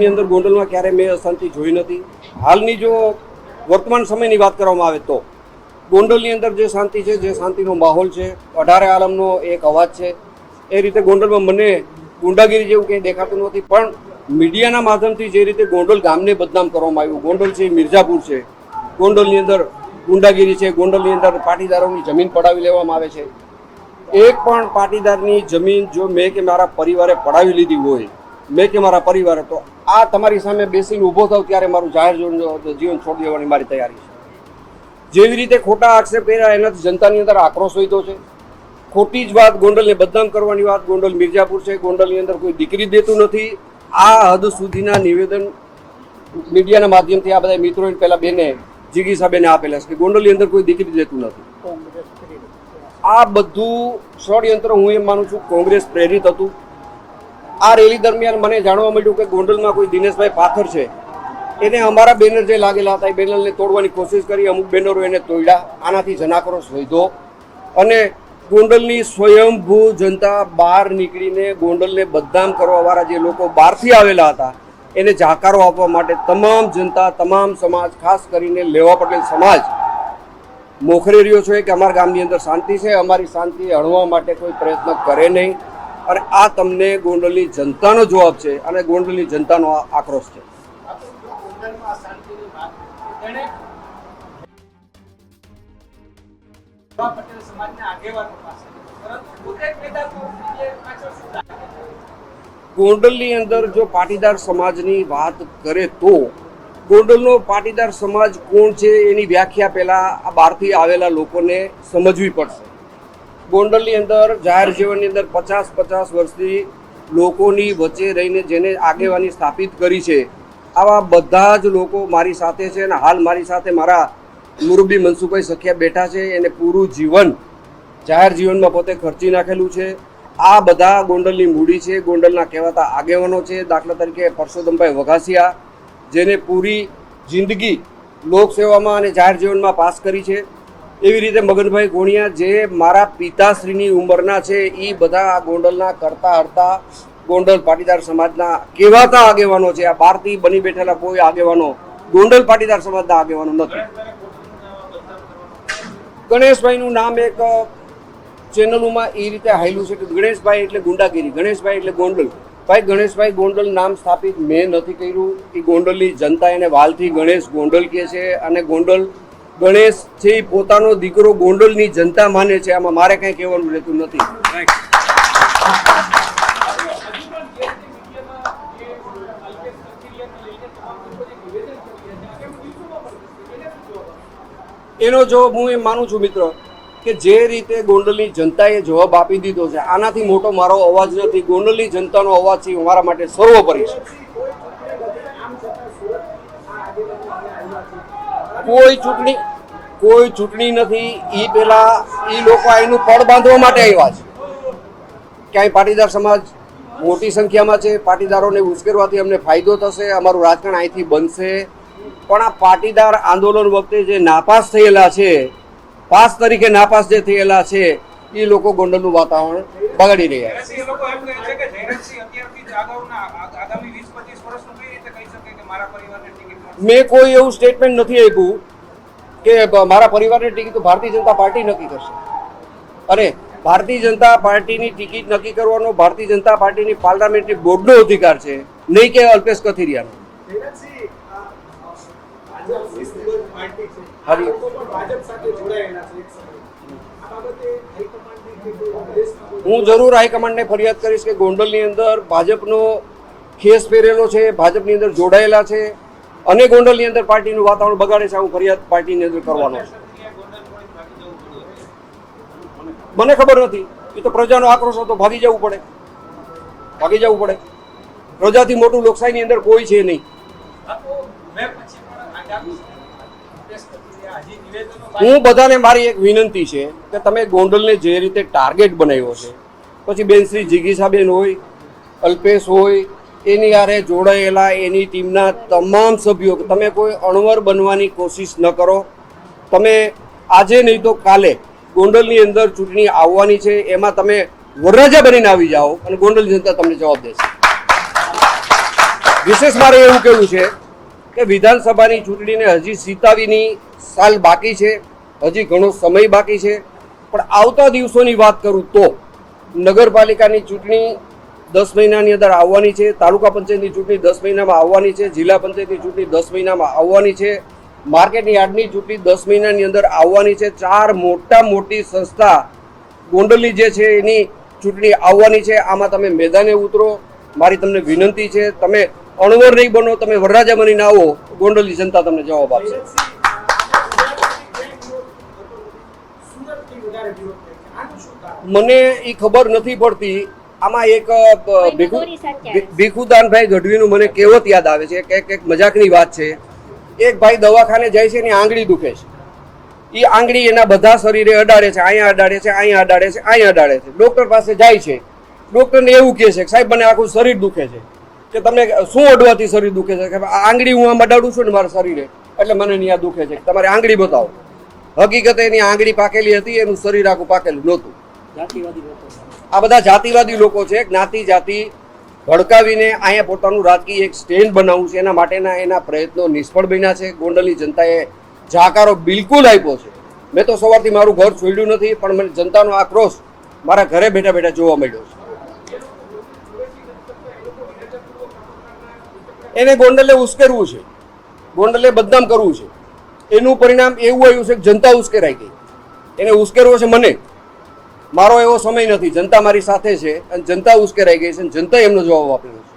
ની અંદર ગોંડલમાં ક્યારે મેં અશાંતિ જોઈ નથી. હાલની જો વર્તમાન સમયની વાત કરવામાં આવે તો ગોંડલની અંદર જે શાંતિ છે, જે શાંતિનો માહોલ છે, 18 આલમનો એક અવાજ છે. એ રીતે ગોંડલમાં મને ગુંડાગીરી જેવું કંઈ દેખાતું નથી. પણ મીડિયાના માધ્યમથી જે રીતે ગોંડલ ગામને બદનામ કરવામાં આવ્યું, ગોંડલ છે મિર્ઝાપુર છે, ગોંડલની અંદર ગુંડાગીરી છે, ગોંડલની અંદર પાટીદારોની જમીન પડાવી લેવામાં આવે છે. એક પણ પાટીદારની જમીન જો મેં કે મારા પરિવારે પડાવી લીધી હોય, મેં કે મારા પરિવારે, તો આ તમારી સામે બેસીને ઊભો થાવ ત્યારે મારું જાહેર જીવન છોડી દેવાની મારી તૈયારી છે. જેવી રીતે ખોટા આક્ષેપ કર્યા એનાથી જનતાની અંદર આક્રોશ વધ્યો છે. ખોટી જ વાત, ગોંડલને બદનામ કરવાની વાત. ગોંડલ મિર્ઝાપુર છે, ગોંડલની અંદર કોઈ દીકરી દેતું નથી. આ હદ સુધીના નિવેદન મીડિયાના માધ્યમથી આ બધા મિત્રોએ પહેલા બેને જીગી સાહેબને આપેલા છે કે ગોંડલની અંદર કોઈ દીકરી દેતું નથી. આ બધું ષડયંત્ર હું એમ માનું છું કોંગ્રેસ પ્રેરિત હતું. આ રેલી દરમિયાન મને જાણવા મળ્યું કે ગોંડલમાં કોઈ દિનેશભાઈ પાથર છે, એને અમારા બેનર જે લાગેલા હતા એ બેનરને તોડવાની કોશિશ કરી. અમુક બેનરો એને તોડ્યા. આનાથી જનાક્રોશ વધ્યો અને ગોંડલની સ્વયંભૂ જનતા બહાર નીકળીને ગોંડલને બદનામ કરવાવાળા જે લોકો બહારથી આવેલા હતા એને જાકારો આપવા માટે તમામ જનતા, તમામ સમાજ, ખાસ કરીને લેવા પટેલ સમાજ મોખરે રહ્યો છે કે અમારા ગામની અંદર શાંતિ છે, અમારી શાંતિ હળવા માટે કોઈ પ્રયત્ન કરે નહીં. અને આ તમને ગોંડલની જનતાનો જવાબ છે અને ગોંડલની જનતાનો આક્રોશ છે. ગોંડલની અંદર જો પાટીદાર સમાજની વાત કરે તો ગોંડલનો પાટીદાર સમાજ કોણ છે એની વ્યાખ્યા પહેલા આ બહારથી આવેલા લોકોને સમજવી પડશે. ગોંડલની અંદર જાહેર જીવનની અંદર 50 વર્ષથી લોકોની વચ્ચે રહીને જેને આગેવાની સ્થાપિત કરી છે, આવા બધા જ લોકો મારી સાથે છે. અને હાલ મારી સાથે મારા મુરબ્બી મનસુખભાઈ સખિયા બેઠા છે. એને પૂરું જીવન જાહેર જીવનમાં પોતે ખર્ચી નાખેલું છે. આ બધા ગોંડલની મૂડી છે, ગોંડલના કહેવાતા આગેવાનો છે. દાખલા તરીકે પરસોત્તમભાઈ વઘાસિયા, જેને પૂરી જિંદગી લોકસેવામાં અને જાહેર જીવનમાં પાસ કરી છે. એવી રીતે મગનભાઈ ગોણિયા, જે મારા પિતાશ્રીની ઉંમરના છે, એ બધા ગોંડલના કરતા હરતા ગોંડલ પાટીદાર સમાજના કહેવાતા આગેવાનો છે. આ બહારથી બની બેઠેલા કોઈ આગેવાનો ગોંડલ પાટીદાર સમાજના આગેવાનો નથી. ગણેશભાઈનું નામ એક ચેનલોમાં એ રીતે હાલ્યું છે કે ગણેશભાઈ એટલે ગુંડાગીરી, ગણેશભાઈ એટલે ગોંડલ. ભાઈ, ગણેશભાઈ ગોંડલ નામ સ્થાપિત મેં નથી કર્યું. એ ગોંડલની જનતા એને વાલથી ગણેશ ગોંડલ કહે છે. અને ગોંડલ ગણેશ છે એ પોતાનો દીકરો ગોંડલની જનતા માને છે. આમાં મારે કંઈ કહેવાનું રહેતું નથી. એનો જવાબ હું એમ માનું છું મિત્ર કે જે રીતે ગોંડલની જનતાએ જવાબ આપી દીધો છે, આનાથી મોટો મારો અવાજ નથી. ગોંડલની જનતાનો અવાજ છે મારા માટે સર્વોપરી છે. કોઈ ચૂંટણી નથી. એ પેલા એ લોકો અહીંનું પડ બાંધવા માટે આવ્યા છે. ક્યાંય પાટીદાર સમાજ મોટી સંખ્યામાં છે, પાટીદારોને ઉશ્કેરવાથી અમને ફાયદો થશે, અમારું રાજકારણ અહીંથી બનશે. પણ આ પાટીદાર આંદોલન વખતે જે નાપાસ થયેલા છે, પાસ તરીકે નાપાસ જે થયેલા છે, એ લોકો ગોંડલનું વાતાવરણ બગાડી રહ્યા છે. મેં કોઈ એવું સ્ટેટમેન્ટ નથી આપ્યું કે મારા પરિવારની ટિકિટ તો ભારતીય જનતા પાર્ટી નક્કી કરશે. અરે, ભારતીય જનતા પાર્ટીની ટિકિટ નક્કી કરવાનો ભારતીય જનતા પાર્ટીની પાર્લામેન્ટરી બોર્ડનો અધિકાર છે, નહીં કે અલ્પેશ કથિરિયાનો. હું જરૂર હાઈકમાન્ડને ફરિયાદ કરીશ કે ગોંડલની અંદર ભાજપનો ખેસ પહેરેલો છે, ભાજપની અંદર જોડાયેલા છે અને ગોંડલની અંદર પાર્ટીનું વાતાવરણ બગાડે છે. હું ફરિયાદ પાર્ટીની અંદર કરવાનો છું. મને ખબર નથી. એ તો પ્રજાનો આક્રોશ હતો. ભાગી જવું પડે. પ્રજાથી મોટું લોકશાહીની અંદર કોઈ છે નહીં. હું બધાને મારી એક વિનંતી છે કે તમે ગોંડલને જે રીતે ટાર્ગેટ બનાવ્યો છે, પછી બેન શ્રી જીગીસાબેન હોય, અલ્પેશ હોય, એની હારે જોડાયેલા એની ટીમના તમામ સભ્યો, તમે કોઈ અણવર બનવાની કોશિશ ન કરો. તમે આજે નહીં તો કાલે ગોંડલની અંદર ચૂંટણી આવવાની છે, એમાં તમે વરરાજા બનીને આવી જાઓ અને ગોંડલ જનતા તમને જવાબ દેશે. વિશેષ મારે એવું કહેવું છે કે વિધાનસભાની ચૂંટણીને હજી સીતાવીની સાલ બાકી છે, હજી ઘણો સમય બાકી છે. પણ આવતા દિવસોની વાત કરું તો નગરપાલિકાની ચૂંટણી 10 મહિનાની અંદર આવવાની છે, તાલુકા પંચાયતની ચૂંટણી 10 મહિનામાં આવવાની છે, જિલ્લા પંચાયતની ચૂંટણી 10 મહિનામાં આવવાની છે, માર્કેટ યાર્ડની ચૂંટણી 10 મહિનાની અંદર આવવાની છે. 4 મોટી સંસ્થા ગોંડલની જે છે એની ચૂંટણી આવવાની છે. આમાં તમે મેદાને ઉતરો. મારી તમને વિનંતી છે, તમે અણવર નહીં બનો, તમે વરરાજા બનીને આવો, ગોંડલની જનતા તમને જવાબ આપશે. મને એ ખબર નથી પડતી. આમાં એક ભીખુદાનભાઈ ગઢવીનું મને કહેવત યાદ આવે છે કે એક મજાકની વાત છે. એક ભાઈ દવાખાને જાય છે, એની આંગળી દુખે છે. એ આંગળી એના બધા શરીરે અડાડે છે, અહીંયા અડાડે છે, અહીંયા અડાડે છે, અહીંયા અડાડે છે. ડૉક્ટર પાસે જાય છે. ડૉક્ટરને એવું કહે છે કે સાહેબ મને આખું શરીર દુખે છે. કે તમને શું અડવાથી શરીર દુખે છે? કે આંગળી હું આમ અડાડું છું ને મારા શરીરે, એટલે મને ત્યાં દુખે છે. તમારે આંગળી બતાવો. હકીકતે એની આંગળી પાકેલી હતી, એનું શરીર આખું પાકેલું નહોતું. આ બધા જાતિવાદી લોકો છે. જ્ઞાતિ જાતિ ભડકાવીને અહીંયા પોતાનું રાજકીય એક સ્ટેન્ડ બનાવવું છે, એના માટેના એના પ્રયત્નો નિષ્ફળ બન્યા છે. ગોંડલની જનતાએ જાકારો બિલકુલ આપ્યો છે. મેં તો સવારથી મારું ઘર છોડ્યું નથી, પણ મને જનતાનો આક્રોશ મારા ઘરે બેઠા બેઠા જોવા મળ્યો છે. એને ગોંડલે ઉશ્કેરવું છે, ગોંડલે બદનામ કરવું છે. એનું પરિણામ એવું આવ્યું છે કે જનતા ઉશ્કેરાઈ ગઈ. એને ઉશ્કેરવો છે મને. મારો એવો સમય નથી. જનતા મારી સાથે છે અને જનતા ઉશ્કેરાઈ ગઈ છે અને જનતાએ એમનો જવાબ આપેલો છે.